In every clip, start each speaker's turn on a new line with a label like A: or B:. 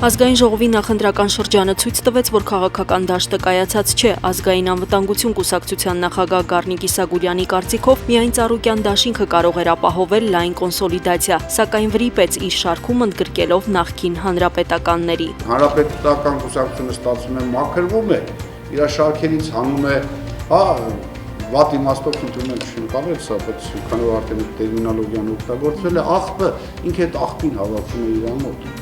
A: Ազգային ժողովի նախընտրական շրջանը ցույց տվեց, որ քաղաքական դաշտը կայացած չէ։ Ազգային անվտանգություն կուսակցության նախագահ Գառնիկ Իսագուրյանի կարծիքով միայն Ծառուկյան դաշինքը կարող էր ապահովել լայն կոնսոլիդացիա, սակայն վրիպեց իր շարքում ընդգրկելով նախկին հանրապետականների։
B: Հանրապետական կուսակցությունը ստացվում է մաքրվում է, իր շարքերից հանում է, վատ իմաստով ընդունել չընկալել սա, բայց քանի որ արդեն տերմինոլոգիան օգտագործվել է, աղբը ինքը այդ աղբին հավաքում է իր մոտ։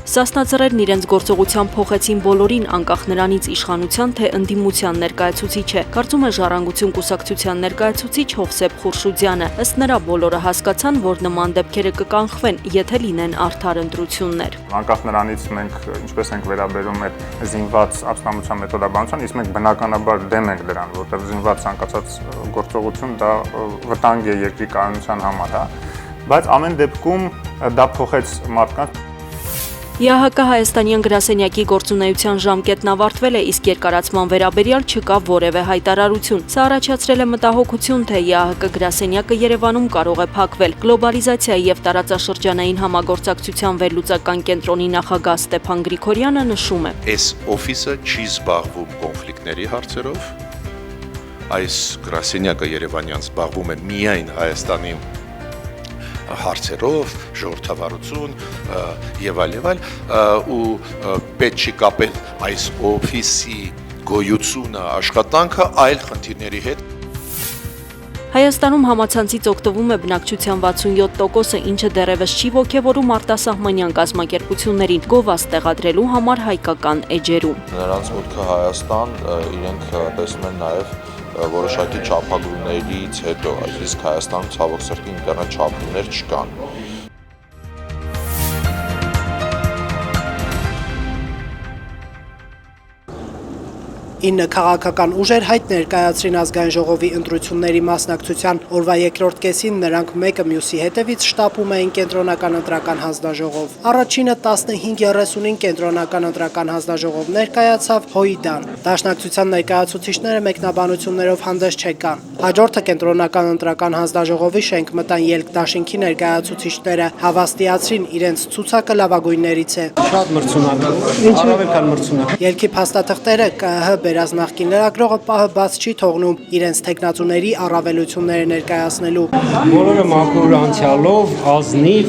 A: Սասնաձեռերն իրենց գործողությամբ փոխեցին բոլորին, անկախ նրանից իշխանության թե ընդդիմության ներկայացուցիչ է, կարծում է Ժառանգություն կուսակցության ներկայացուցիչ Հովսեփ Խուրշուդյանը։ Ըստ նրա բոլորը հասկացան, որ նման դեպքերը կկանխվեն, եթե լինեն արդար ընտրություններ։
C: Անկախ նրանից մենք ինչպես ենք վերաբերում այդ զինված ապստամբության մեթոդաբանության, իսկ մենք բնականաբար դեմ ենք դրան, որտեղ զինված ցանկացած գործողություն դա վտանգ է երկրի կայունության համար, բայց ամեն դեպքում դա փոխեց մարդկանց։
A: ԵԱՀԿ Հայաստանյան գրասենյակի գործունեության ժամկետն ավարտվել է, իսկ երկարացման վերաբերյալ չկա որևէ հայտարարություն։ Սա առաջացրել է մտահոգություն, թե ԵԱՀԿ գրասենյակը Երևանում կարող է փակվել։ Գլոբալիզացիայի եւ տարածաշրջանային համագործակցության վերլուծական կենտրոնի նախագահ Ստեփան Գրիգորյանը նշում է.
D: Այս օֆիսը չի զբաղվում կոնֆլիկտների հարցերով, այս գրասենյակը Երևանյան զբաղվում է միայն Հայաստանի հարցերով, ժողովրդավարություն եւ այլ ու պետք չի կապել այս օֆիսի գոյությունը, աշխատանքը այլ խնդիրների հետ։
A: Հայաստանում համացանցից օգտվում է բնակչության 67%-ը, ինչը դեռևս չի ոգևորում արտասահմանյան կազմակերպություններին գովազդ տեղադրելու համար հայկական էջերում։
E: Նրանց մուտքը Հայաստան իրենք տեսնում են նաեւ որոշակի չափագրումներից հետո, իսկ Հայաստանում ցավոք սրտի ինտերնետ չափումներ չկան։
F: 9 քաղաքական ուժեր հայտ ներկայացրին ազգային ժողովի ընտրությունների մասնակցության օրվա երկրորդ կեսին նրանք մեկը մյուսի հետևից շտապում էին կենտրոնական ընտրական հանձնաժողով։ Առաջինը 15:30-ին կենտրոնական ընտրական հանձնաժողով ներկայացավ Հոիդան։ Դաշնակցության ներկայացուցիչները մեկնաբանություններով հանդես չեկան։ Հաջորդը կենտրոնական ընտրական հանձնաժողովի շենք մտան ելք դաշինքի ներկայացուցիչները հավաստիացրին իրենց ցուցակը լավագույններից է։
G: Շատ մրցունակ, առավել քան մրցունակ։
F: Ելքի փաստաթղթերը ԿՀ Բերած նախկին լրագրողը պահը բաց չի թողնում իրենց թեկնածուների առավելությունները ներկայացնելու։
G: Բոլորը մաքուր անցյալով, ազնիվ,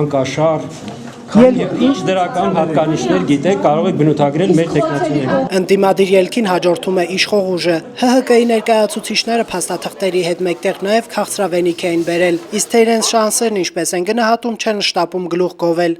G: անկաշար, ինչ դրական հատկանիշներ գիտեք, կարող եք բնութագրել մեր տեխնացիները։
F: Ընդդիմադիր ելքին հաջորդում է իշխող ուժը։ ՀՀԿ-ի ներկայացուցիչները փաստաթղթերի հետ մեկտեղ նաև քաղցրավենիք էին բերել, իսկ թե իրենց շանսերն ինչպես են գնահատում, չեն շտապում գլուխ գովել։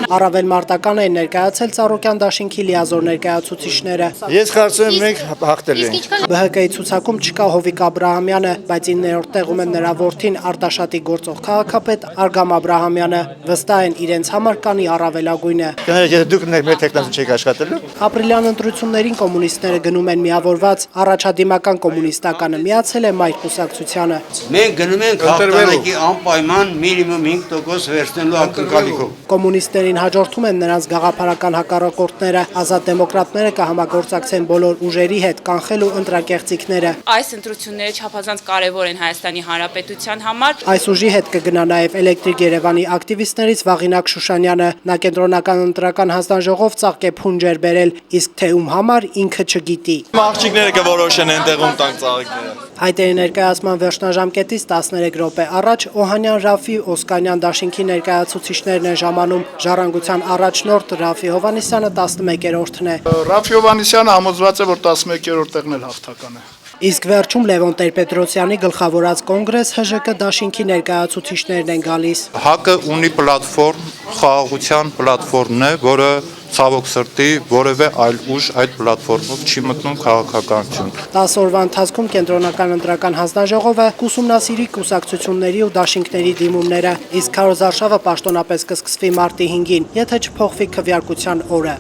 F: Առավել մարտական էին ներկայացել Ծառուկյան դաշինքի լիազոր ներկայացուցիչները։
B: Ես կարծում եմ մենք հաղթել ենք։
F: ԲՀԿ-ի ցուցակում չկա Հովիկ Աբրահամյանը, բայց 9-րդ տեղում են նրա որդին Արտաշատի գործող քաղաքապետ Արգամ Աբրահամյանը։ Վստահ են իրենց համար կանի առավելագույնը։
B: Եթե դուք մեր տեխնացին չեք աշխատելու։
F: Ապրիլյան ընտրություններին կոմունիստները գնում են միավորված, առաջադիմական կոմունիստականը միացել է մայր կուսակցությանը։
H: Մենք գնում ենք հաղթանակի անպայման մինիմում 5% վերցնելու ակնկալիքով։
F: Կոմունիստներին հաջորդում են նրանց գաղափարական հակառակորդները, ազատ դեմոկրատները կհամագործակցեն բոլոր ուժերի հետ կանխելու ընտրակեղծիքները։
I: Այս ընտրությունները չափազանց կարևոր են Հայաստանի Հանրապետության համար։
F: Այս ուժի հետ կգնա նաև Էլեկտրիկ Երևանի ակտիվիստներից Վաղինակ Շուշանյանը, նա կենտրոնական ընտրական հանձնաժողով ծաղկե փունջեր բերել, իսկ թե ում համար ինքը չգիտի։
E: Աղջիկները կորոշեն այնտեղում տանք ծաղիկները։
F: Հայտերի ներկայացման վերջնաժամկետից 13 րոպե առաջ Օհանյան Ռաֆի Օսկանյան դաշինքի ներկայացուցիչներն են ժամանում։ Ժառանգության առաջնորդ Ռաֆի Հովանեսյանը 11-րդն է։
B: Ռաֆի Հովանեսյանը համոզված է, որ 11-րդ տեղն էլ հաղթական է։
F: Իսկ վերջում Լևոն Տեր-Պետրոսյանի գլխավորած կոնգրես ՀԺԿ դաշինքի ներկայացուցիչներն են գալիս։
E: ՀԱԿ-ը ունի պլատֆորմ, խաղաղության պլատֆորմն է, որը ցավոք սրտի որևէ այլ ուժ այդ պլատֆորմով չի մտնում քաղաքականություն։
F: 10 օրվա ընթացքում կենտրոնական ընտրական հանձնաժողովը կուսումնասիրի կուսակցությունների ու դաշինքների դիմումները, իսկ քարոզարշավը պաշտոնապես կսկսվի մարտի 5-ին, եթե չփոխվի քվեարկության օրը։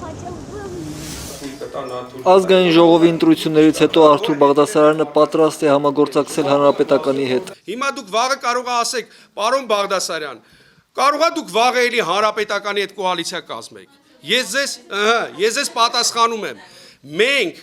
J: Ազգային ժողովի ընտրություններից հետո Արթուր Բաղդասարյանը պատրաստ է համագործակցել հանրապետականի հետ։
K: Հիմա դուք վաղը կարող եք ասեք, պարոն Բաղդասարյան, կարող եք դուք վաղը էլի հանրապետականի հետ կոալիցիա կազմեք։ Ես ձեզ պատասխանում եմ։ Մենք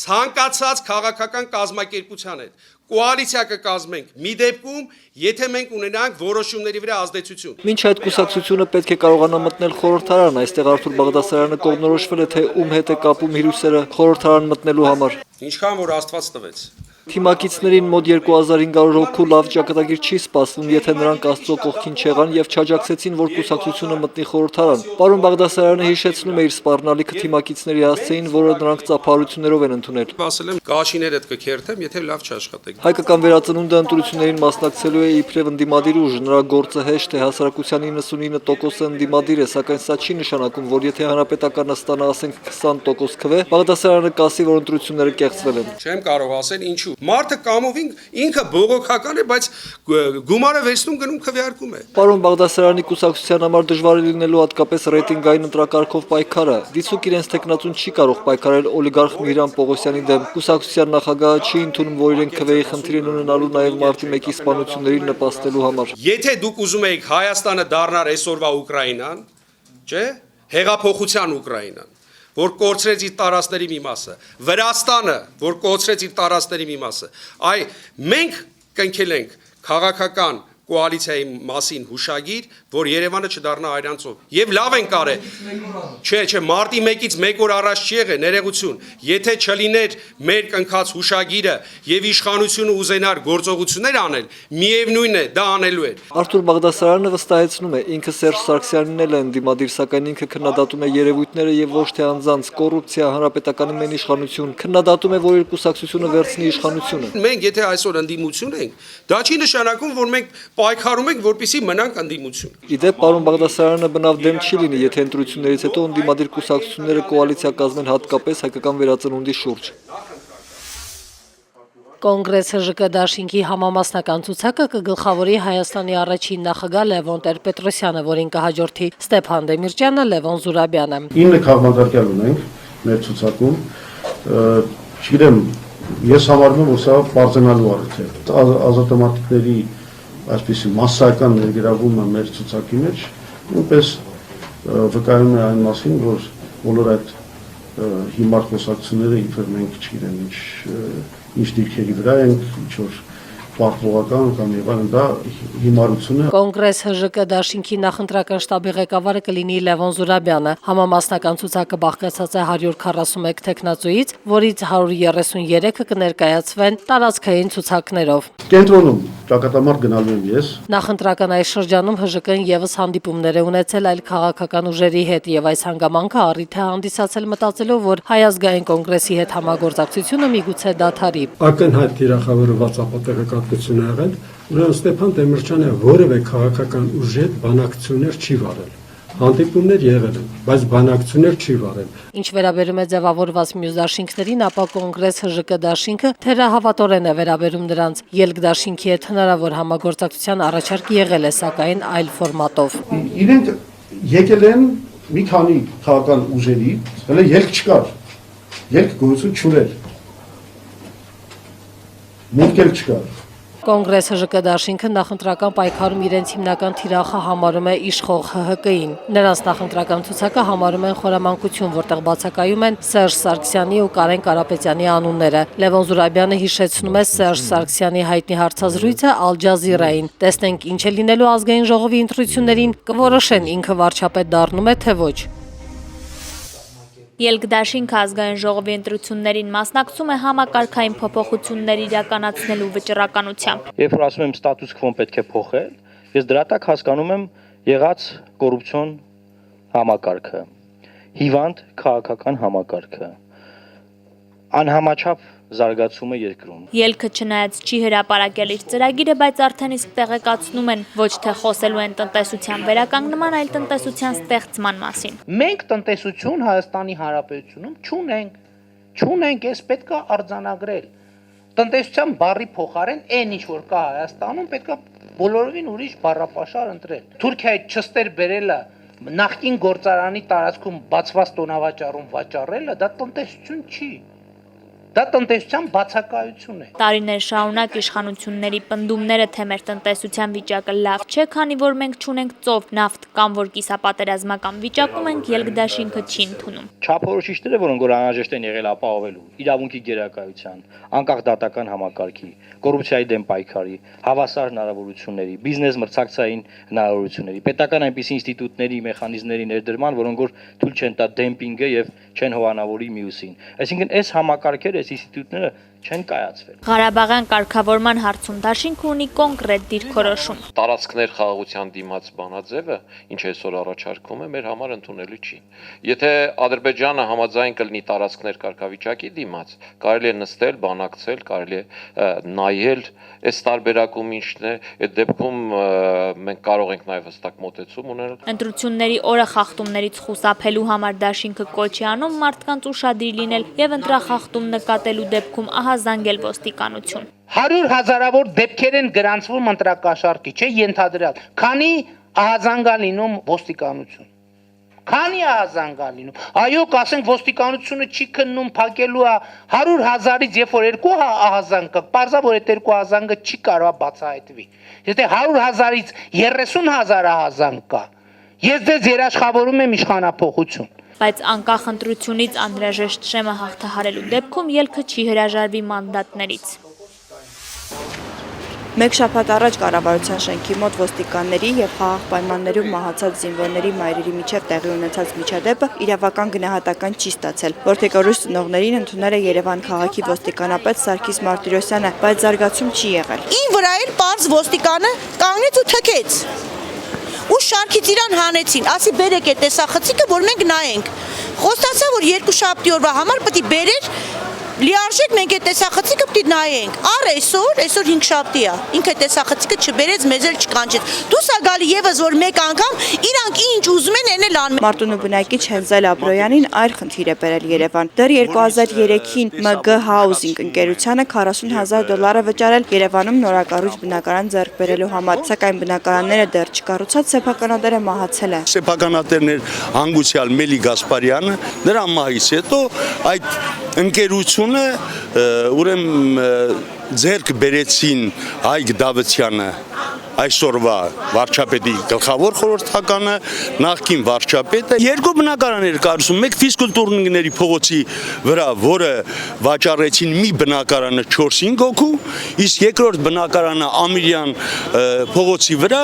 K: ցանկացած քաղաքական կազմակերպության հետ կոալիցիա կկազմենք մի դեպքում, եթե մենք ունենանք որոշումների վրա ազդեցություն։
J: Մինչ այդ կուսակցությունը պետք է կարողանա մտնել խորհրդարան, այստեղ Արթուր Բաղդասարյանը կողմնորոշվել է, թե ում հետ է կապում իր հույսերը խորհրդարան մտնելու համար։
K: Ինչքան որ Աստված տվեց։
J: Թիմակիցներին մոտ 2500 հոգու լավ ճակատագիր չի սպասվում, եթե նրանք Աստծո կողքին չեղան եւ չաջակցեցին, որ կուսակցությունը մտնի խորհրդարան։ Պարոն Բաղդասարյանը հիշեցնում է իր սպառնալիքը թիմակիցների հասցեին, որը նրանք ծափահարություններով են ընդունել։
K: Ասել եմ կաշիներդ կքերթեմ, եթե լավ չաշխատեք։
J: Հայկական վերածնունդը ընտրություններին մասնակցելու է իբրև ընդդիմադիր ուժ, նրա գործը հեշտ է, հասարակության 99%-ը ընդդիմադիր է, սակայն սա չի նշանակում, որ եթե հանրապետականը ստանա ասենք 20% քվե, Բաղդասարյանը կասի, որ ընտրությունները կեղծվել են։
K: Չեմ կարող ասել ինչու։ Մարդը կամով ինքը բողոքական է, բայց գումարը վերցնում գնում քվեարկում է։
J: Պարոն Բաղդասարյանի կուսակցության համար դժվար է լինելու հատկապես ռեյտինգային ընտրակարգով պայքարը։ Դիցուք իրենց տեխնատուն չի կարող պայքարել օլիգարխ Միհրան Պողոսյանի դեմ։ Կուսակցության նախագահը չի ընդունում, որ իրենք քվեի խնդիրն ունենալու նաև մարտի 1-ի սպանություններին նպաստելու համար։
K: Եթե դուք ուզում եք Հայաստանը դառնար այսօրվա Ուկրաինան, չէ՞, հեղափոխության Ուկրաինան, որ կորցրեց իր տարածքների մի մասը, Վրաստանը, որ կորցրեց իր տարածքների մի մասը, մենք կնքել ենք քաղաքական կոալիցիայի մասին հուշագիր, որ Երևանը չդառնա այրանցով։ Եվ լավ են կարել։ Չէ, մարտի 1-ից 1 օր առաջ չի եղել ներեգություն։ Եթե չլիներ մեր կնքած հուշագիրը եւ իշխանությունը ուզենար գործողություններ անել, միևնույն է, դա անելու էր։
J: Արթուր Բաղդասարյանը վստահեցնում է, ինքը Սերժ Սարգսյանին էլ է ընդդիմադիր, սակայն ինքը քննադատում է երևույթները եւ ոչ թե անձանց կոռուպցիա, հանրապետականի մեն իշխանություն, քննադատում է, որ իր կուսակցությունը վերցնի իշխանությունը։
K: Մենք եթե այսօր ընդդիմություն ենք, դա չի նշանակում, որ մենք պայքարում ենք, որպեսզի մնանք ընդդիմություն։
J: Իդեպ պարոն Բաղդասարյանը բնավ դեմ չի լինի, եթե ընտրություններից հետո ընդդիմադիր կուսակցությունները կոալիցիա կազմեն հատկապես հայկական վերածնունդի շուրջ։
F: Կոնգրես ՀԺԿ դաշինքի համամասնական ցուցակը կգլխավորի Հայաստանի առաջին նախագահ Լևոն Տեր-Պետրոսյանը, որին կհաջորդի Ստեփան Դեմիրճյանը, Լևոն Զուրաբյանը։
B: 9 քաղաքացիական ունենք մեր ցուցակում։ Չգիտեմ, ես համարում եմ, որ սա բարձրանալու առիթ է։ Ազատամարտիկների այսպիսի մասսայական ներգրավումը մեր ցուցակի մեջ նույնպես վկայում է այն մասին, որ բոլոր այդ հիմար խոսակցությունները իբր մենք չգիտեմ ինչ դիրքերի վրա ենք, ինչ որ պարտվողական կամ եւ այլն, դա հիմարություն է։
F: Կոնգրես ՀԺԿ դաշինքի նախընտրական շտաբի ղեկավարը կլինի Լևոն Զուրաբյանը։ Համամասնական ցուցակը բաղկացած է 141 տեխնացուից, որից 133-ը կներկայացվեն տարածքային ցուցակներով։
B: Կենտրոնում ճակատամարտ գնալու եմ ես։
F: Նախընտրական այս շրջանում ՀԺԿ-ն եւս հանդիպումներ է ունեցել այլ քաղաքական ուժերի հետ եւ այս հանգամանքը առիթ է հանդիսացել մտածելով, որ Հայ ազգային կոնգրեսի հետ համագործակցությունը միգուցե դադարի։
G: Ակնհայտ թիրախավորված ապատեղեկատվություն ա եղել, ուրեմն Ստեփան Դեմիրճյանը որևէ քաղաքական ուժի հետ բանակցություններ չի վարել։ Հանդիպումներ եղել են, բայց բանակցություններ չի վարել։
F: Ինչ վերաբերում է ձևավորված մյուս դաշինքներին, ապա Կոնգրես ՀԺԿ դաշինքը թերահավատորեն է վերաբերում նրանց։ Ելք դաշինքի հետ հնարավոր համագործակցության առաջարկ եղել է, սակայն այլ ֆորմատով։
B: Իրենք եկել են մի քանի քաղաքական ուժերի, հələ ելք չկար։ Ելք գույություն չուներ։ Մուտք էլ չկար։
F: Կոնգրես ՀԺԿ դաշինքը նախընտրական պայքարում իրենց հիմնական թիրախը համարում է իշխող ՀՀԿ-ին։ Նրանց նախընտրական ցուցակը համարում են խորամանկություն, որտեղ բացակայում են Սերժ Սարգսյանի ու Կարեն Կարապետյանի անունները։ Լևոն Զուրաբյանը հիշեցնում է Սերժ Սարգսյանի հայտնի հարցազրույցը Ալ Ջազիրային։ Տեսնենք ինչ է լինելու ազգային ժողովի ընտրություններին, կորոշեն ինքը վարչապետ դառնում է թե ոչ։
L: Ելք-դաշինքը ազգային ժողովի ընտրություններին մասնակցում է համակարգային փոփոխություններ իրականացնելու վճռականությամբ։
M: Երբ որ ասում եմ ստատուս քվոն պետք է փոխել, ես դրա տակ հասկանում եմ եղած կոռուպցիոն համակարգը, հիվանդ քաղաքական համակարգը, անհամաչափ զարգացումը երկրում։
L: Ելքը չնայած չի հրապարակել իր ծրագիրը, բայց արդեն իսկ տեղեկացնում են ոչ թե խոսելու են տնտեսության վերականգնման, այլ տնտեսության ստեղծման մասին։
M: Մենք տնտեսություն Հայաստանի Հանրապետությունում չունենք, ես պետք է արձանագրել։ Տնտեսության բառի փոխարեն այն ինչ որ կա Հայաստանում, պետք է բոլորովին ուրիշ բառապաշար ընտրել։ Թուրքիայի չստեր բերելը նախկին գործարանի տարածքում բացված տոնավաճառում վաճառելը դա տնտեսություն չի։ Դա տնտեսության բացակայություն է։
L: Տարիներ շարունակ իշխանությունների պնդումները, թե մեր տնտեսության վիճակը լավ չէ, քանի որ մենք չունենք ծով, նավթ կամ որ կիսապատերազմական վիճակում ենք, ելք դաշինքը չի ընդունում։
N: Չափորոշիչները, որոնք որ անհրաժեշտ են եղել ապահովելու իրավունքի գերակայության, անկախ դատական համակարգի, կոռուպցիայի դեմ պայքարի, հավասար հնարավորությունների, բիզնես մրցակցային հնարավորությունների, պետական այնպիսի ինստիտուտների, մեխանիզմների ներդրման, որոնք որ թույլ չեն տա դեմպինգը եւ չեն հովանավորի մյուսին։ Այսինքն այս համակարգերը, այս ինստիտուտները չեն կայացվել։
L: Ղարաբաղյան կարգավորման հարցում դաշինքը ունի կոնկրետ դիրքորոշում։
E: Տարածքներ խաղաղության դիմաց բանաձևը, ինչ այսօր առաջարկվում է, մեր համար ընդունելի չի։ Եթե Ադրբեջանը համաձայն կլինի տարածքներ կարգավիճակի դիմաց, կարելի է նստել, բանակցել, կարելի է նայել այս տարբերակում ինչն է, այդ դեպքում մենք կարող ենք նաև հստակ մոտեցում ունենալ։
L: Ընտրությունների օրը խախտումներից խուսափելու համար դաշինքը կոչ է անում մարդկանց ուշադիր լինել եւ ընտրախախտում նկատելու դեպքում ահազանգել ոստիկանություն։
M: 100 հազարավոր դեպքեր են գրանցվում ընտրակաշառքի, չէ, ենթադրյալ։ Քանի ահազանգա լինում ոստիկանություն։ Քանի ահազանգա լինում։ Այո, կասենք ոստիկանությունը չի քննում փակելու 100 հազարից, երբ որ 2 ահազանգ կա, պարզա որ այդ 2 ահազանգը չի կարող բացահայտվի։ Եթե 100 հազարից 30,000 ահազանգ կա, ես դες երաշխավորում եմ իշխանափոխություն։
L: Բայց անկախ ընտրությունից անհրաժեշտ շեմը հաղթահարելու դեպքում ելքը չի հրաժարվի մանդատներից։
O: Մեկ շաբաթ առաջ կառավարության շենքի մոտ ոստիկանների եւ խաղաղ պայմաններում մահացած զինվորների մայրերի միջև տեղի ունեցած միջադեպը իրավական գնահատական չի ստացել։ Որթեգորուս ծնողներին ընդունել է Երևան քաղաքի ոստիկանապետ Սարգիս Մարտիրոսյանը, բայց զարգացում չի եղել։
P: Ին վրա էլ պարզ ոստիկանը կանգնեց ու թքեց։ Ու շարքից իրան հանեցին, ասի բերեք այդ տեսախցիկը, որ մենք նայենք։ Խոստացա, որ 2 շաբթի օրվա համար պետք է բերեր լիարժեք մենք այդ տեսախցիկը պետք է նայենք։ Առ այսօր 5 շաբթի է։ Ինքը տեսախցիկը չբերեց, մեզ էլ չկանչեց։ Դուս ա գալի եւս որ մեկ անգամ իրանք ինչ ուզում են էնել անում։
O: Մարտունու բնակիչ Հենզել Աբրոյանին այլ խնդիր է բերել Երևան։ Դեռ 2003-ին MG Housing ընկերությանը $40,000 վճարել Երևանում նորակառույց բնակարան ձեռք բերելու համար, սակայն բնակարանները դեռ չկառուցած սեփականատերը մահացել է։
Q: Սեփականատերն էր հանգուցյալ Մելի Գասպարյանը, նրա մահից հետո այդ ընկերությունը ուրեմն ձեռք բերեցին Հայկ Դավթյանը, այսօրվա վարչապետի գլխավոր խորհրդականը, նախկին վարչապետը, 2 բնակարաններ կառուցում, մեկ ֆիզկուլտուրների փողոցի վրա, որը վաճառեցին մի բնակարանը 4-5 հոգու, իսկ երկրորդ բնակարանը Ամիրյան փողոցի վրա,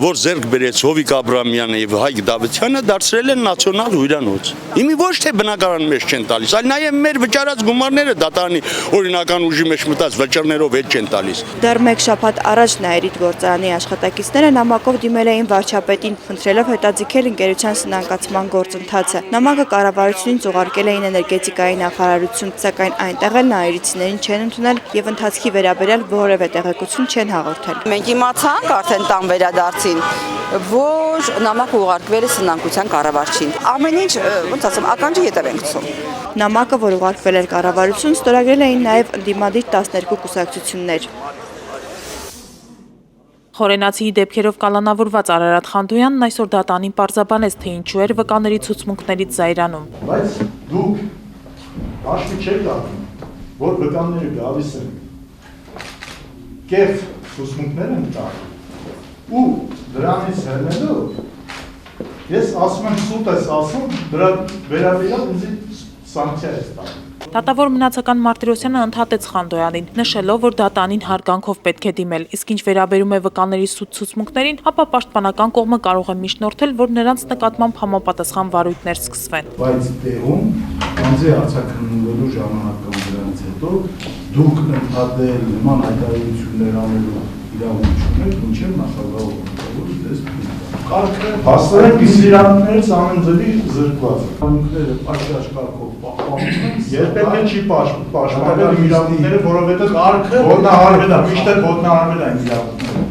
Q: որ ձեռք բերեց Հովիկ Աբրամյանը եւ Հայկ Դավթյանը, դարձրել են նացիոնալ հյուրանոց։ Իմի ոչ թե բնակարան մեզ չեն տալիս, այլ նաեւ մեր վճարած գումարները դատարանի օրինական ուժի մեջ մտած վճարներով էլ չեն տալիս։
O: Դեռ մեկ շաբաթ առաջ Նաիրիդ գործարանի աշխատակիցները նամակով դիմել էին վարչապետին, խնդրելով հետաձգել ընկերության սնանկացման գործընթացը։ Նամակը կառավարությունից ուղարկել էին էներգետիկայի նախարարություն, սակայն այնտեղ էլ նաիրիցիներին չեն ընդունել եւ ընթացքի վերաբերյալ որևէ տեղեկություն չեն հաղորդել։
P: Մենք իմացանք արդեն տան վերադարձին, որ նամակը ուղարկվել է սնանկության կառավարչին։ Ամեն ինչ, ոնց ասեմ, ականջի ետև ենք ցում։
O: Նամակը, որ ուղարկվել էր կառավարություն, ստորագրել էին նաեւ ընդդիմադիր 12 կուսակցություններ։
R: Խորենացիի դեպքերով կալանավորված Արարատ Խանդոյանն այսօր դատանին պարզաբանեց, թե ինչու էր վկաների ցուցմունքներից զայրանում։
S: Բայց դուք հաշվի չեք առնում, որ վկաները գալիս են կերտ ցուցմունքներ են տալու ու դրանից հեռնելով ես ասում եմ սուտ ես ասում, դրա վերաբերյալ ինձ սանկցիա ես տալու։
R: Դատավոր մնացական Մարտիրոսյանը ընդհատեց Խանդոյանին, նշելով, որ դատանին հարգանքով պետք է դիմել, իսկ ինչ վերաբերում է վկաների սուտ ցուցմունքներին, ապա պաշտպանական կողմը կարող է միջնորդել, որ նրանց նկատմամբ համապատասխան վարույթներ սկսվեն։
S: Բայց տեղում անձի արձակնվելու ժամանակ կամ դրանից հետո դուք ընդհատել նման հայտարարություններ անելու իրավունք չունեք, մինչև նախագահ օգտագործել դες կարգը հաստատել իրաններից ամեն ձևի զրկված։ Իրավունքները պատշաճ կարգով պահպանում են, երբեք չի պաշտպանել իրավունքները, որովհետև կարգը ոտնահարվել է, միշտ ոտնահարվել են իրավունքները։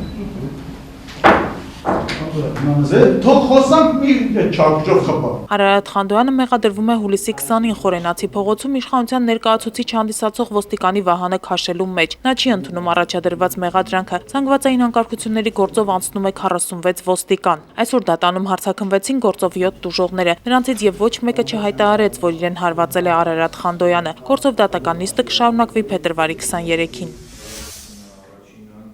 S: Թող խոսանք մի չակճով խփա։
R: Արարատ Խանդոյանը մեղադրվում է հուլիսի 20-ին Խորենացի փողոցում իշխանության ներկայացուցիչ հանդիսացող ոստիկանի Վահանը քաշելու մեջ։ Նա չի ընդունում առաջադրված մեղադրանքը։ Ցանկվածային անկարգությունների գործով անցնում է 46 ոստիկան։ Այսօր դատանում հարցաքննվեցին գործով 7 տուժողները։ Նրանցից եւ ոչ մեկը չհայտարարեց, որ իրեն հարվածել է Արարատ Խանդոյանը։ Գործով դատական նիստը կշարունակվի փետրվարի 23-ին։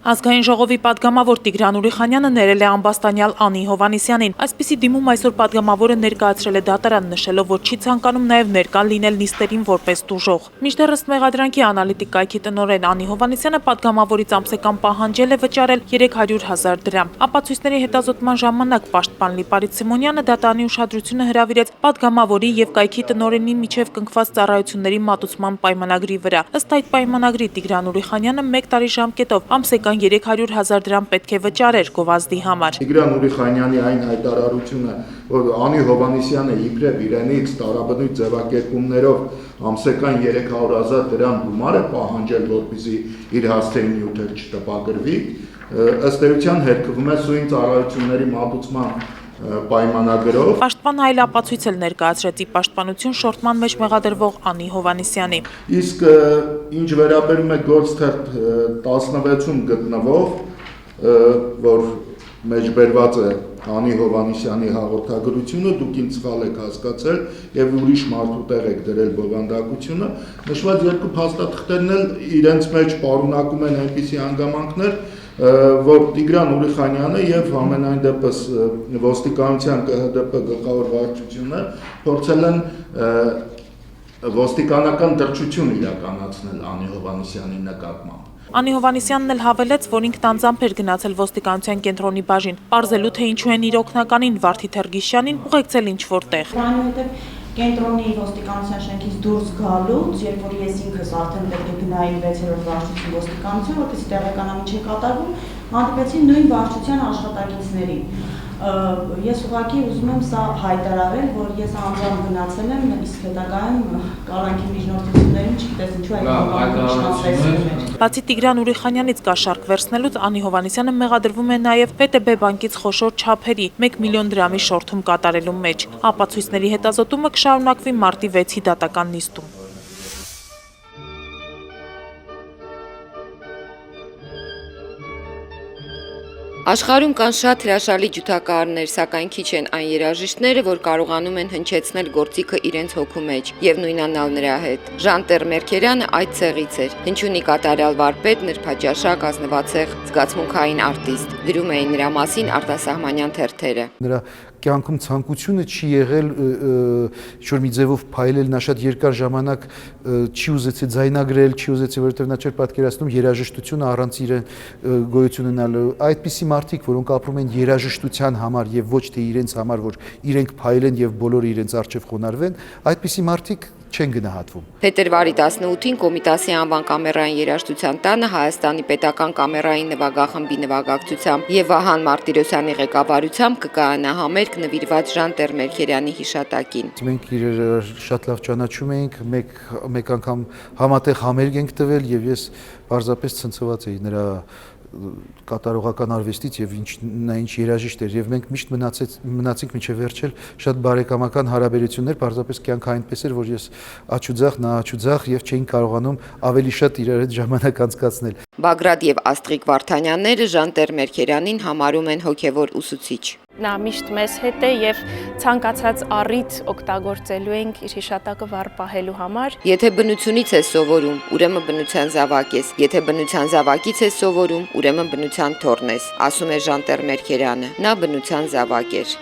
R: Ազգային ժողովի падգամավոր Տիգրան Ուրիխանյանը ներել է ամբաստանյալ Անի Հովանիսյանին։ Այսպիսի դիմում այսօր падգամավորը ներկայացրել է դատարան, նշելով, որ չի ցանկանում նաև ներկա լինել նիստերին որպես տուժող։ Մինչդեռ ըստ մեղադրանքի անալիտիկ կայքի տնօրեն Անի Հովանիսյանը падգամավորից ամսական պահանջել է վճարել 300,000 դրամ։ Ապացույցների հետազոտման ժամանակ պաշտպան Լիպարիտ Սիմոնյանը դատարանի ուշադրությունը հրավիրեց падգամավորի եւ կայքի տնօրենի միջև կնքված ծառայությունների մատուցման պայմանագրի վրա։ Ըստ այդ պայմանագրի Տիգրան Ուրիխանյանը 1 տարի ժամկետով ամսական 300,000 դրամ պետք է վճարեր գովազդի համար։
S: Տիգրան Ուրիխանյանի այն հայտարարությունը, որ Անի Հովանիսյանը իբրև իրենից տարաբնույթ ձևակերպումներով ամսական 300,000 դրամ գումար է պահանջել, որպեսզի իր հասցեին նյութեր չտպագրվի, ըստ էության հերքվում է սույն ծառայությունների մատուցման պայմանագրով։
R: Պաշտպան այլ ապացույց էլ ներկայացրեց ի պաշտպանություն շորտման մեջ մեղադրվող Անի Հովանիսյանի։
S: Իսկ ինչ վերաբերում է գործթերթ 16-ում գտնվող, որ մեջբերված է Անի Հովանիսյանի հաղորդագրությունը, դուք ինձ սխալ եք հասկացել եւ ուրիշ մարդու տեղ եք դրել բովանդակությունը, նշված երկու փաստաթղթերն էլ իրենց մեջ պարունակում են այնպիսի հանգամանքներ, որ Տիգրան Ուրիխանյանը եւ ամենայն դեպս ոստիկանության ԿՀԴՊ գլխավոր վարչությունը փորձել են ոստիկանական դրդություն իրականացնել Անի Հովանիսյանի նկատմամբ։
R: Անի Հովանիսյանն էլ հավելեց, որ ինքն անձամբ էր գնացել ոստիկանության կենտրոնի բաժին, պարզելու թե ինչու են իր օգնականին Վարդի Թերգիշյանին ուղեկցել ինչ-որ տեղ։
T: Կենտրոնի ոստիկանության շենքից դուրս գալուց, երբ որ ես ինքս արդեն պետք է գնայի 6-րդ վարչություն ոստիկանություն, որպեսզի տեղեկանամ ինչ է կատարվում, հանդիպեցի նույն վարչության աշխատակիցներին։ Ես ուղղակի ուզում եմ սա հայտարարել, որ ես անձամբ գնացել եմ, իսկ հետագայում կալանքի միջնորդություններին չգիտես ինչու այդ
R: Բացի Տիգրան Ուրիխանյանից կաշառք վերցնելուց Անի Հովանիսյանը մեղադրվում է նաև ՊՏԲ բանկից խոշոր չափերի 1 միլիոն դրամի շորթում կատարելու մեջ։ Ապացույցների հետազոտումը կշարունակվի մարտի 6-ի դատական նիստում։
U: Աշխարհում կան շատ հրաշալի ջութակահարներ, սակայն քիչ են այն երաժիշտները, որ կարողանում են հնչեցնել գործիքը իրենց հոգու մեջ, եւ նույնանալ նրա հետ։ Ժանտեր Մերքերյանը այդ ցեղից էր։ Հնչյունի կատարյալ վարպետ, նրբաճաշակ, ազնվացեղ, զգացմունքային արտիստ։ Գրում էին նրա մասին արտասահմանյան թերթերը։
V: Նրա կյանքում ցանկությունը չի եղել ինչ-որ մի ձևով փայլել, նա շատ երկար ժամանակ չի ուզեցել ձայնագրել, չի ուզեցել, որովհետև նա չէր պատկերացնում երաժշտությունը առանց իրեն գոյություն ունենալու։ Այդպիսի մարդիկ, որոնք ապրում են երաժշտության համար եւ ոչ թե իրենց համար, որ իրենք փայլեն եւ բոլորը իրենց առջև խոնարհվեն, այդպիսի մարդիկ չեն գնահատվում։
U: Փետրվարի 18-ին Կոմիտասի անվան կամերային երաժշտության տանը Հայաստանի պետական կամերային նվագախմբի նվագակցությամբ եւ Վահան Մարտիրոսյանի ղեկավարությամբ կկայանա համերգ նվիրված Ժանտեր Մերքերյանի հիշատակին։
V: Մենք իրար շատ լավ ճանաչում էինք, մեկ անգամ համատեղ համերգ ենք տվել եւ ես պարզապես ցնցված էի նրա կատարողական արվեստից եւ նա ինչ երաժիշտ էր եւ մենք միշտ մնացինք մինչեւ վերջել շատ բարեկամական հարաբերություններ, պարզապես կյանքը այնպես էր, որ ես աչուձախ, նա աչուձախ եւ չէին կարողանում ավելի շատ իրար հետ ժամանակ անցկացնել։
U: Բագրատ եւ Աստղիկ Վարդանյանները Ժանտեր Մերքերյանին համարում են հոգեվոր ուսուցիչ։
W: Նա միշտ մեզ հետ է եւ ցանկացած առիթ օգտագործելու ենք իր հիշատակը վառ պահելու համար։
U: Եթե բնությունից ես սովորում, ուրեմն բնության զավակ ես։ Եթե բնության զավակից ես սովորում, ուրեմն բնության թոռն ես, ասում է Ժանտեր Մերքերյանը։ Նա բնության զավակ էր։